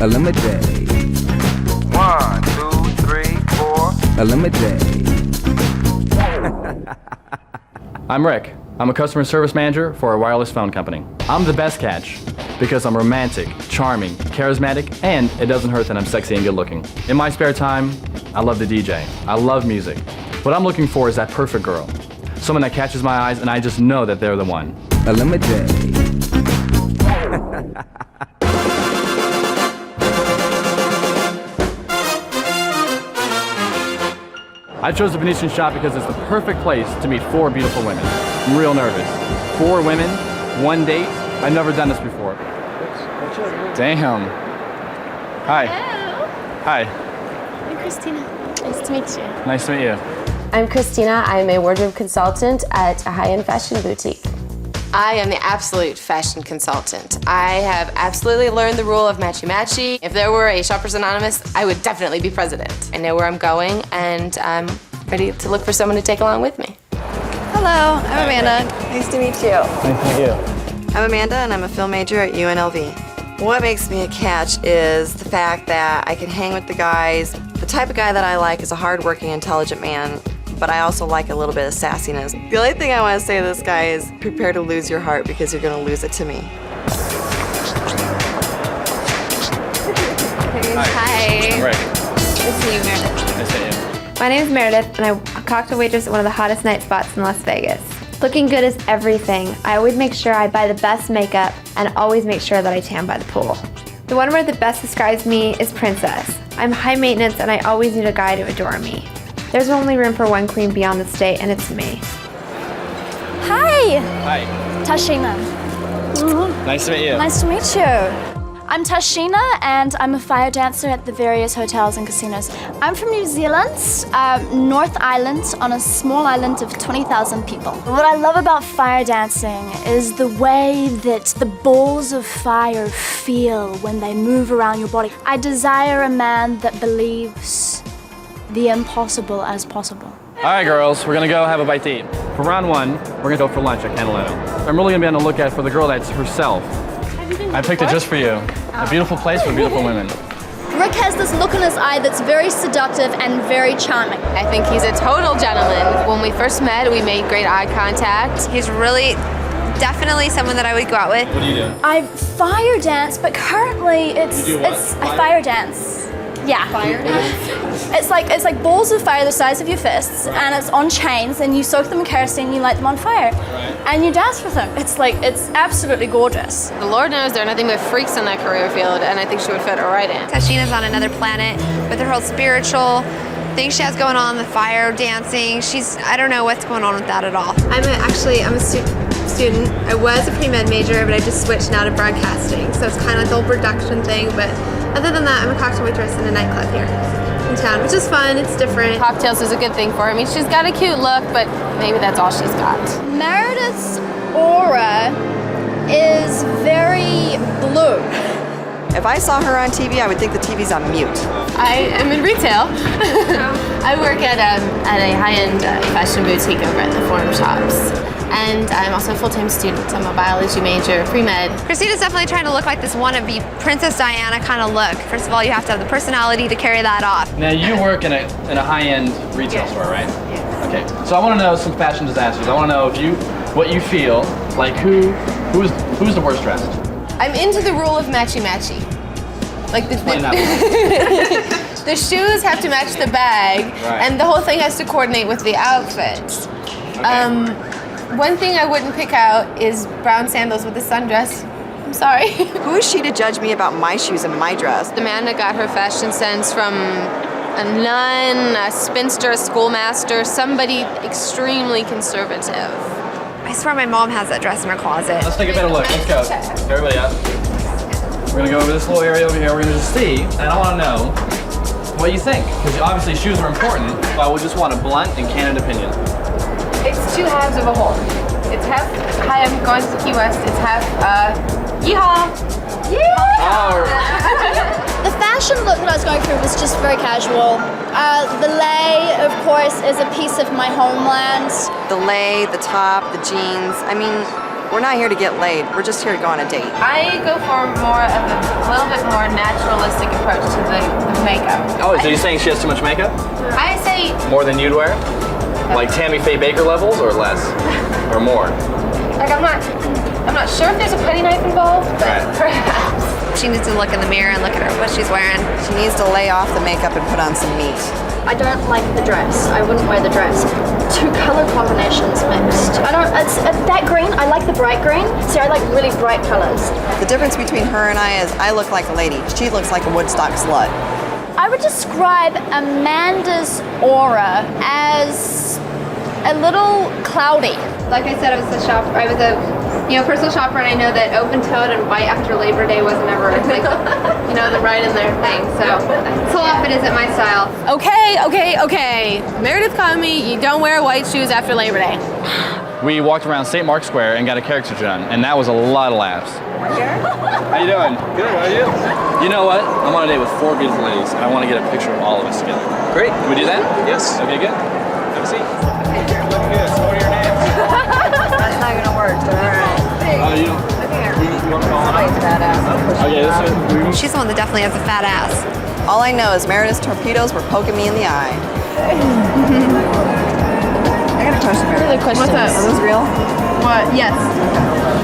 ElimiDATE. 1, 2, 3, 4. ElimiDATE. I'm Rick. I'm a customer service manager for a wireless phone company. I'm the best catch because I'm romantic, charming, charismatic, and it doesn't hurt that I'm sexy and good looking. In my spare time, I love to DJ. I love music. What I'm looking for is that perfect girl. Someone that catches my eyes and I just know that they're the one. ElimiDATE. I chose the Venetian shop because it's the perfect place to meet 4 beautiful women. I'm real nervous. 4 women, 1 date. I've never done this before. Damn. Hi. Hello. Hi. I'm Kristina. Nice to meet you. Nice to meet you. I'm Kristina. I'm a wardrobe consultant at a high-end fashion boutique. I am the absolute fashion consultant. I have absolutely learned the rule of matchy-matchy. If there were a Shoppers Anonymous, I would definitely be president. I know where I'm going, and I'm ready to look for someone to take along with me. Hello, I'm Amanda. Nice to meet you. Nice to meet you. I'm Amanda, and I'm a film major at UNLV. What makes me a catch is the fact that I can hang with the guys. The type of guy that I like is a hardworking, intelligent man, but I also like a little bit of sassiness. The only thing I want to say to this guy is prepare to lose your heart because you're going to lose it to me. Hi. Right. Nice to meet you, Meredith. Nice to meet you. My name is Meredith, and I'm a cocktail waitress at one of the hottest night spots in Las Vegas. Looking good is everything. I always make sure I buy the best makeup and always make sure that I tan by the pool. The one word that best describes me is princess. I'm high maintenance and I always need a guy to adore me. There's only room for one queen beyond the state, and it's me. Hi. Hi. Tashina. Nice to meet you. Nice to meet you. I'm Tashina, and I'm a fire dancer at the various hotels and casinos. I'm from New Zealand, North Island, on a small island of 20,000 people. What I love about fire dancing is the way that the balls of fire feel when they move around your body. I desire a man that believes the impossible as possible. All right, girls, we're gonna go have a bite to eat. For round 1, we're gonna go for lunch at Canaleno. I'm really gonna be on the lookout for the girl that's herself. I picked it just for you. A beautiful place for beautiful women. Rick has this look in his eye that's very seductive and very charming. I think he's a total gentleman. When we first met, we made great eye contact. He's really, definitely someone that I would go out with. What do you do? I fire dance, but currently I fire dance. Yeah. Fire dance? It's like balls of fire the size of your fists, and it's on chains, and you soak them in kerosene and you light them on fire. Right. And you dance with them. It's absolutely gorgeous. The Lord knows there are nothing but freaks in that career field, and I think she would fit right in. Tashina's on another planet with her whole spiritual thing she has going on, the fire dancing. I don't know what's going on with that at all. I'm a student. I was a pre-med major, but I just switched now to broadcasting. So it's kind of like the whole production thing, but other than that, I'm a cocktail waitress in a nightclub here in town, which is fun, it's different. Cocktails is a good thing for her. I mean, she's got a cute look, but maybe that's all she's got. Meredith's aura is very blue. If I saw her on TV, I would think the TV's on mute. I am in retail. I work at a high-end fashion boutique over at the Forum Shops. And I'm also a full-time student. I'm a biology major, pre-med. Kristina's definitely trying to look like this wannabe Princess Diana kind of look. First of all, you have to have the personality to carry that off. Now you work in a high-end retail store, right? Yes. Okay. So I want to know some fashion disasters. I want to know what you feel like. Who's the worst dressed? I'm into the rule of matchy-matchy. Like the shoes have to match the bag, right, and the whole thing has to coordinate with the outfit. Okay. One thing I wouldn't pick out is brown sandals with a sundress. I'm sorry. Who is she to judge me about my shoes and my dress? Amanda got her fashion sense from a nun, a spinster, a schoolmaster, somebody extremely conservative. I swear my mom has that dress in her closet. Let's take a better look. Let's go. Everybody up. We're gonna go over this little area over here. We're gonna just see, and I want to know what you think, because obviously shoes are important. But I would just want a blunt and candid opinion. It's 2 halves of a whole. It's half, hi, I'm going to Key West. It's half, yeehaw. Oh. The fashion look that I was going through was just very casual. The lei, of course, is a piece of my homeland. The lei, the top, the jeans. I mean, We're not here to get laid. We're just here to go on a date. I go for more of a little bit more naturalistic approach to the makeup. Oh, so you're saying she has too much makeup? I say More than you'd wear? Like Tammy Faye Baker levels or less? Or more? like I'm not sure if there's a putty knife involved, but Right. perhaps. She needs to look in the mirror and look at what she's wearing. She needs to lay off the makeup and put on some meat. I don't like the dress. I wouldn't wear the dress. Two color combinations mixed. I don't, it's that green, I like the bright green. See, I like really bright colors. The difference between her and I is I look like a lady. She looks like a Woodstock slut. I would describe Amanda's aura as a little cloudy. Like I said, I was a personal shopper, and I know that open-toed and white after Labor Day wasn't ever like, the right in their thing. So this whole outfit isn't my style. Okay. Meredith caught me. You don't wear white shoes after Labor Day. We walked around St. Mark's Square and got a caricature done, and that was a lot of laughs. How you doing? Good, how are you? You know what? I'm on a date with 4 beautiful ladies, and I want to get a picture of all of us together. Great. Can we do that? Yes. Okay, good. Have a seat. Looking good. So what are your names? That's not gonna work, but all right. Oh, you don't? You want to call Somebody's badass. Okay, this is... She's the one that definitely has a fat ass. All I know is Meredith's torpedoes were poking me in the eye. I got a question, Meredith. What's up? Are those real? What? Yes.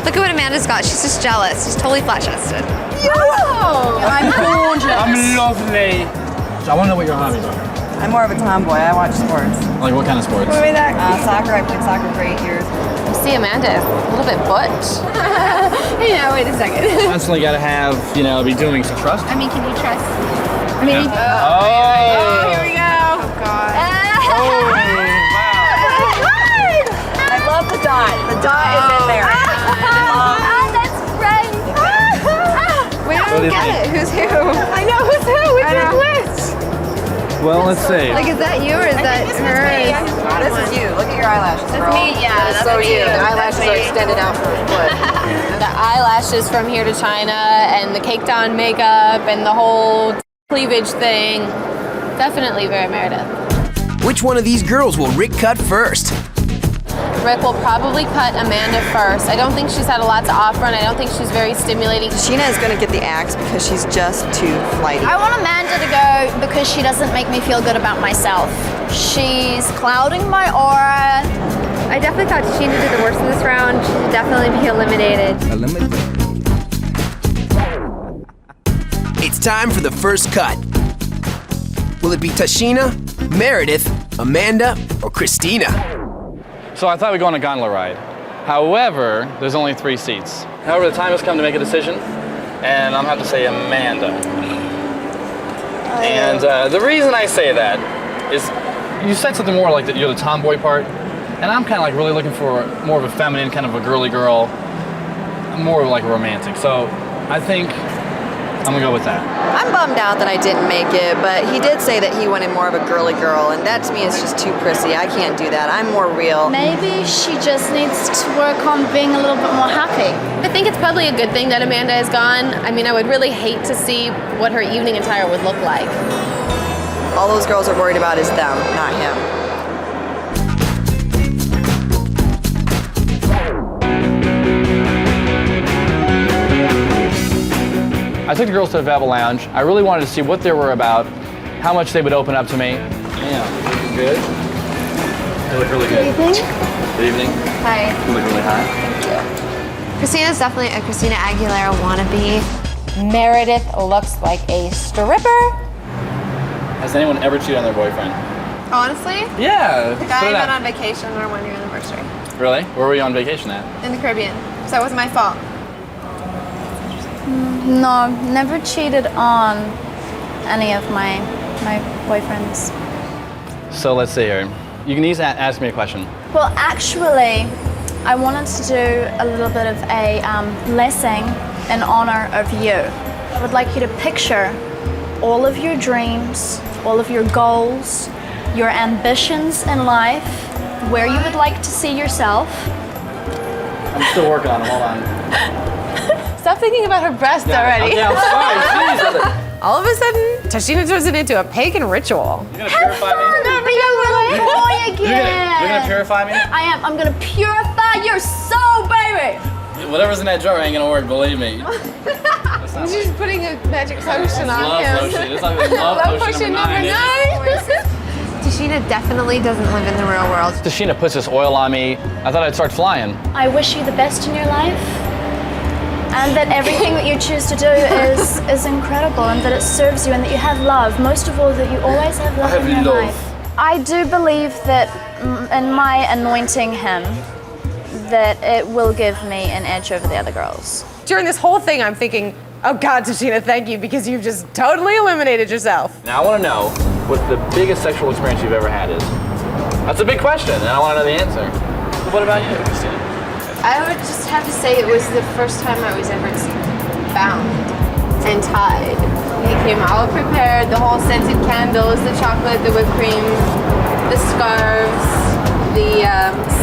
Look at what Amanda's got. She's just jealous. She's totally flat-chested. I'm gorgeous. I'm lovely. I want to know what your hobbies are. I'm more of a tomboy. I watch sports. Like what kind of sports? Soccer. I played soccer for 8 years. See, Amanda, a little bit butch. Wait a second. Constantly got to have, be doing some trust. I mean, can you trust? Oh! Here we go. Oh, God. I love the dot. The dot is in there. That's great. We don't get it. Who's who? I know who's who. Which is which? Well, let's see. Like, is that you or is that her? This is you. Look at your eyelashes, girl. me, yeah, That is that's so me. you. The That's eyelashes me. are extended out for a foot. The eyelashes from here to China and the caked on makeup and the whole cleavage thing. Definitely very Meredith. Which one of these girls will Rick cut first? Rick will probably cut Amanda first. I don't think she's had a lot to offer, and I don't think she's very stimulating. Sheena is going to get the axe because she's just too flighty. I want Amanda to go because she doesn't make me feel good about myself. She's clouding my aura. I definitely thought Tashina did the worst in this round. She should definitely be eliminated. ElimiDATE. It's time for the first cut. Will it be Tashina, Meredith, Amanda, or Kristina? So I thought we'd go on a gondola ride. However, there's only 3 seats. However, the time has come to make a decision, and I'm going to have to say Amanda. And the reason I say that is you said something more like that you're the tomboy part, and I'm kind of like really looking for more of a feminine, kind of a girly girl, more like romantic. So I think I'm gonna go with that. I'm bummed out that I didn't make it, but he did say that he wanted more of a girly girl, and that to me is just too prissy. I can't do that. I'm more real. Maybe she just needs to work on being a little bit more happy. I think it's probably a good thing that Amanda is gone. I mean, I would really hate to see what her evening attire would look like. All those girls are worried about is them, not him. I took the girls to the Vavel Lounge. I really wanted to see what they were about, how much they would open up to me. Yeah, good. They look really good. Good evening. Good evening. Hi. You look really high. Christina's definitely a Kristina Aguilera wannabe. Meredith looks like a stripper. Has anyone ever cheated on their boyfriend? Honestly, Yeah. the guy I met on vacation on our 1-year anniversary Really? Where were you on vacation at? in the Caribbean. So it wasn't my fault. No, never cheated on any of my boyfriends. So let's see here. You can easily ask me a question. Well, actually, I wanted to do a little bit of a blessing in honor of you. I would like you to picture all of your dreams, all of your goals, your ambitions in life, where you would like to see yourself. I'm still working on it. Hold on. Stop thinking about her breast already. Yeah, I'm sorry. Jeez. All of a sudden, Tashina turns it into a pagan ritual. You're gonna purify me? Be a little boy again. You're gonna purify me? I am. I'm gonna purify your soul, baby. Whatever's in that drawer ain't gonna work, believe me. She's just putting a magic potion on Love him. potion. It's like love potion number 9. Tashina definitely doesn't live in the real world. Tashina puts this oil on me. I thought I'd start flying. I wish you the best in your life, and that everything that you choose to do is incredible, and that it serves you, and that you have love. Most of all, that you always have love in your life. I do believe that in my anointing him, that it will give me an edge over the other girls. During this whole thing, I'm thinking, oh God, Tashina, thank you, because you've just totally eliminated yourself. Now I want to know what the biggest sexual experience you've ever had is. That's a big question, and I want to know the answer. What about you, Kristina? I would just have to say it was the first time I was ever bound and tied. He came all prepared, the whole scented candles, the chocolate, the whipped cream, the scarves, the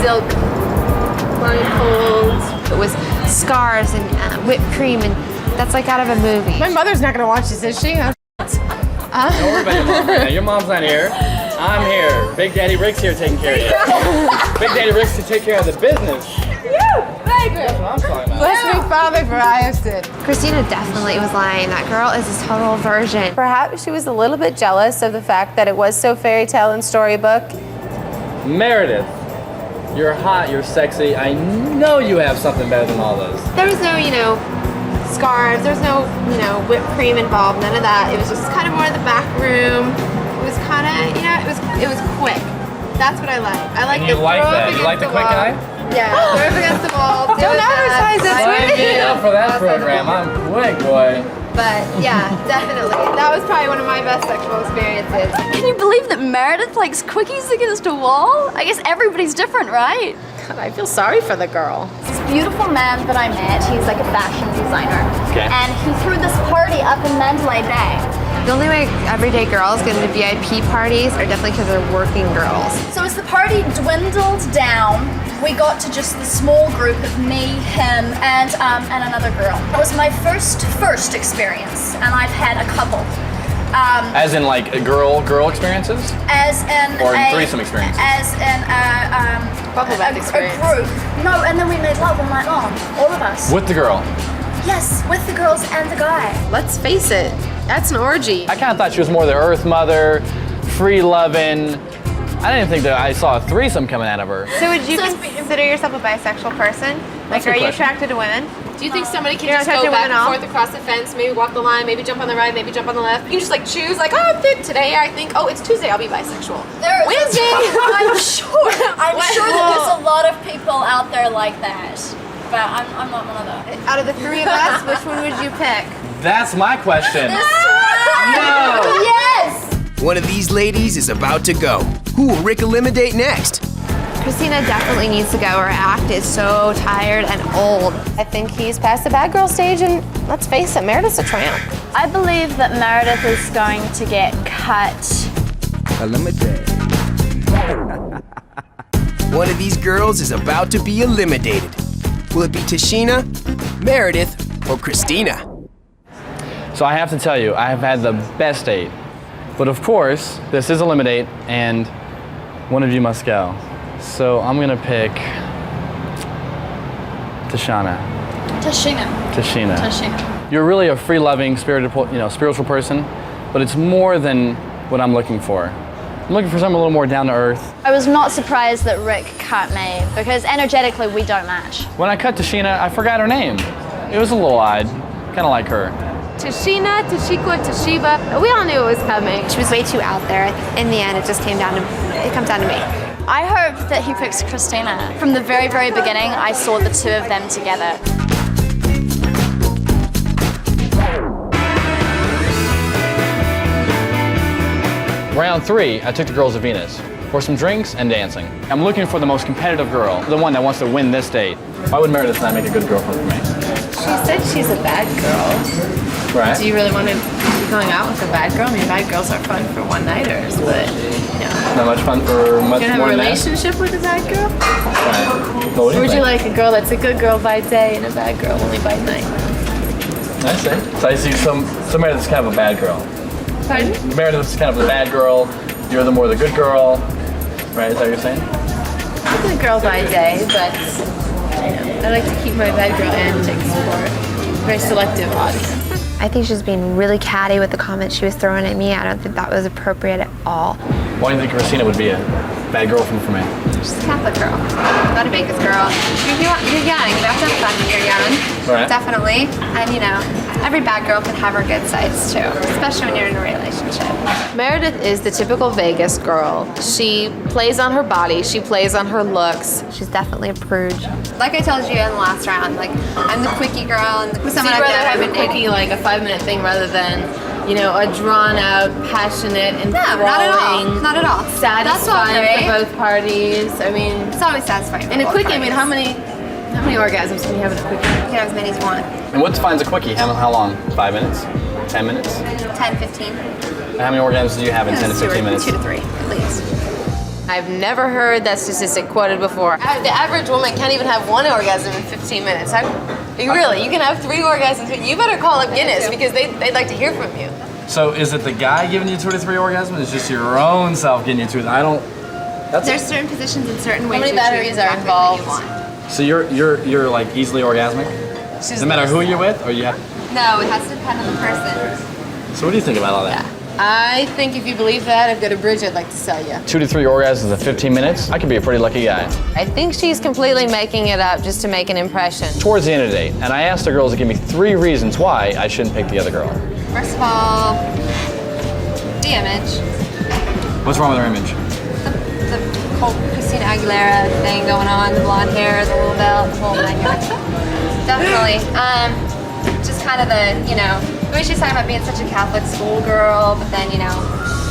silk blindfolds. It was scarves and whipped cream, and that's like out of a movie. My mother's not gonna watch this, is she? Don't worry about your mom right now. Your mom's not here. I'm here. Big Daddy Rick's here taking care of you. Big Daddy Rick's to take care of the business. That's what I'm talking about. Bless me, Father, for I have sinned. Kristina definitely was lying. That girl is a total virgin. Perhaps she was a little bit jealous of the fact that it was so fairy tale and storybook. Meredith, you're hot, you're sexy. I know you have something better than all those. There was no, scarves. There was no, whipped cream involved. None of that. It was just kind of more of the back room. It was kind of, it was quick. That's what I like. I like And you the like throw that? up You like the against quick wall. guy? Yeah, throw up against the wall. Don't advertise it, Sign me up for that program. I'm quick, boy. But yeah, definitely. That was probably one of my best sexual experiences. Can you believe that Meredith likes quickies against a wall? I guess everybody's different, right? God, I feel sorry for the girl. This beautiful man that I met, he's like a fashion designer. Okay. And he threw this party up in Mandalay Bay. The only way everyday girls get into VIP parties are definitely because they're working girls. So as the party dwindled down, we got to just the small group of me, him, and another girl. It was my first experience, and I've had a couple. As in like a girl experiences? As in Or a threesome experiences? As in Bubble bath experience. a group. No, and then we made love all night long, all of us. With the girl? Yes, with the girls and the guy. Let's face it, that's an orgy. I kind of thought she was more the earth mother, free loving. I didn't think that I saw a threesome coming out of her. So would you consider yourself a bisexual person? Like, That's a are you question. attracted to women? Do you think somebody can You're just attracted go to back women and all? forth across the fence, maybe walk the line, maybe jump on the right, maybe jump on the left? You can just like choose, like, oh, today I think, oh, it's Tuesday, I'll be bisexual. Wednesday! I'm sure that there's a lot of people out there like that, but I'm not one of them. Out of the three of us, which one would you pick? That's my question. No! Yes! One of these ladies is about to go. Who will Rick eliminate next? Kristina definitely needs to go. Her act is so tired and old. I think he's past the bad girl stage, and let's face it, Meredith's a tramp. I believe that Meredith is going to get cut. ElimiDATE. One of these girls is about to be eliminated. Will it be Tashina, Meredith, or Kristina? So I have to tell you, I have had the best date. But of course, this is ElimiDATE, and one of you must go. So I'm gonna pick Tashina. You're really a free-loving, spiritual person, but it's more than what I'm looking for. I'm looking for something a little more down to earth. I was not surprised that Rick cut me because energetically we don't match. When I cut Tashina, I forgot her name. It was a little odd, kind of like her. Tashina, Tashikwa, Tashiba, we all knew it was coming. She was way too out there. In the end, it comes down to me. I hope that he picks Kristina. From the very, very beginning, I saw the two of them together. Round 3, I took the girls to Venus for some drinks and dancing. I'm looking for the most competitive girl, the one that wants to win this date. Why would Meredith not make a good girlfriend for me? She said she's a bad girl. Right? Do you really want to be going out with a bad girl? I mean, bad girls are fun for one-nighters, but, Not much fun for much you can have more a than that. relationship with a bad girl? Right. Well, what do Or would you think? like a girl that's a good girl by day and a bad girl only by night? I see. So I see. So Meredith's kind of a bad girl. Pardon? Meredith's kind of the bad girl. You're the more the good girl. Right? Is that what you're saying? A good girl by day, but I like to keep my bad girl antics for a very selective audience. I think she's being really catty with the comments she was throwing at me. I don't think that was appropriate at all. Why do you think Kristina would be a bad girlfriend for me? She's a Catholic girl, not a Vegas girl. You're young. You have to have fun when you're young. Right. Definitely. And you know, every bad girl can have her good sides too, especially when you're in a relationship. Meredith is the typical Vegas girl. She plays on her body, she plays on her looks. She's definitely a prude. Like I told you in the last round, like I'm the quickie girl, and with someone I'd I've rather have never a been dating. quickie, like a 5-minute thing, rather than, you know, a drawn-out, passionate, No, not at all. enthralling, Not at all. That's all satisfying great. for both parties. I mean, It's always satisfying. for in a both quickie, I mean, parties. how many orgasms can you have in a quickie? You can have as many as you want. And what defines a quickie? How long? 5 minutes? 10 minutes? 10, 15. And how many orgasms do you have in 10 to 15 minutes? 2 to 3, at least. I've never heard that statistic quoted before. The average woman can't even have 1 orgasm in 15 minutes. Really, you can have 3 orgasms. You better call up Guinness because they'd like to hear from you. So is it the guy giving you 2 to 3 orgasms? It's just your own self getting you 2? I don't. There's certain positions and certain ways. many you batteries choose are exactly what you involved? want. So you're like easily orgasmic? No matter who you're with, or you have. No, it has to depend on the person. So what do you think about all that? I think if you believe that, I've got a bridge I'd like to sell you. 2 to 3 orgasms in 15 minutes? I could be a pretty lucky guy. I think she's completely making it up just to make an impression. Towards the end of the date, and I asked the girls to give me 3 reasons why I shouldn't pick the other girl. First of all, the image. What's wrong with her image? The whole Kristina Aguilera thing going on, the blonde hair, the little belt, the whole 9 yards. Definitely. Just kind of the, you know, the way she's talking about being such a Catholic schoolgirl, but then, you know,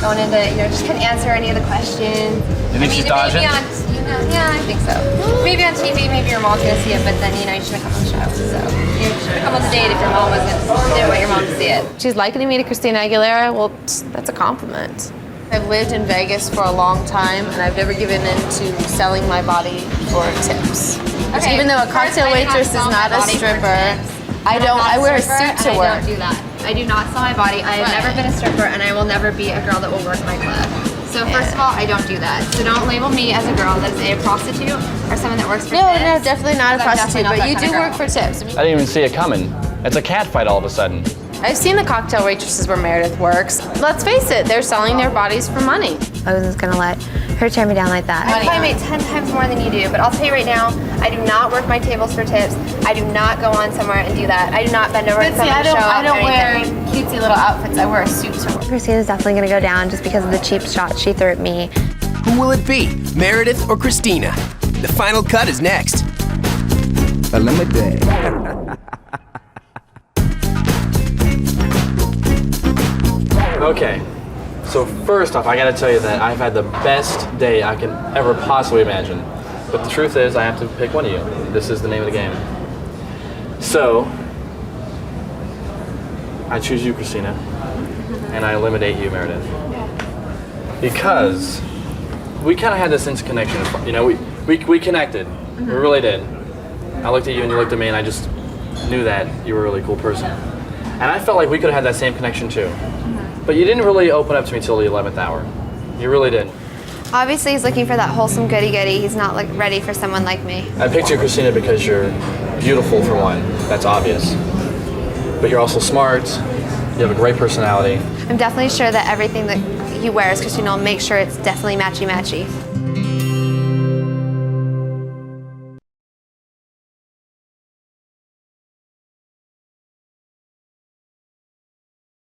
going into, you know, just couldn't answer any of the questions. You think she's dodging? Maybe on, you know, yeah, I think so. Maybe on TV, maybe your mom's gonna see it, but then, you know, you shouldn't come on the show. So, you should come on the date if your mom didn't want your mom to see it. She's likening me to Kristina Aguilera. Well, that's a compliment. I've lived in Vegas for a long time, and I've never given in to selling my body for tips. Okay, Even though a first, cocktail I do not waitress is sell not my a body for stripper, tips. I wear a suit to I work. don't do that. I do not sell my body. I have never been a stripper, and I will never be a girl that will work my club. So first of all, I don't do that. So don't label me as a girl that is a prostitute or someone that works for No, tips. definitely not a I'm definitely prostitute, not but that you kind do of work girl. for tips. I didn't even see it coming. It's a cat fight all of a sudden. I've seen the cocktail waitresses where Meredith works. Let's face it, they're selling their bodies for money. I wasn't gonna let her tear me down like that. I probably make 10 times more than you do, but I'll tell you right now, I do not work my tables for tips. I do not go on somewhere and do that. I do not bend over and See, I show up don't or wear anything. cutesy little outfits. I wear a suit to work. Kristina's definitely gonna go down just because of the cheap shot she threw at me. Who will it be, Meredith or Kristina? The final cut is next. ElimiDATE. Okay, so first off, I gotta tell you that I've had the best day I can ever possibly imagine. But the truth is, I have to pick one of you. This is the name of the game. So, I choose you, Kristina, and I eliminate you, Meredith. Because we kind of had this instant connection. You know, we connected. We really did. I looked at you and you looked at me, and I just knew that you were a really cool person. And I felt like we could have had that same connection too. But you didn't really open up to me till the 11th hour. You really didn't. Obviously, he's looking for that wholesome goody-goody. He's not like ready for someone like me. I picked you, Kristina, because you're beautiful for one. That's obvious. But you're also smart. You have a great personality. I'm definitely sure that everything that he wears, Kristina will make sure it's definitely matchy-matchy.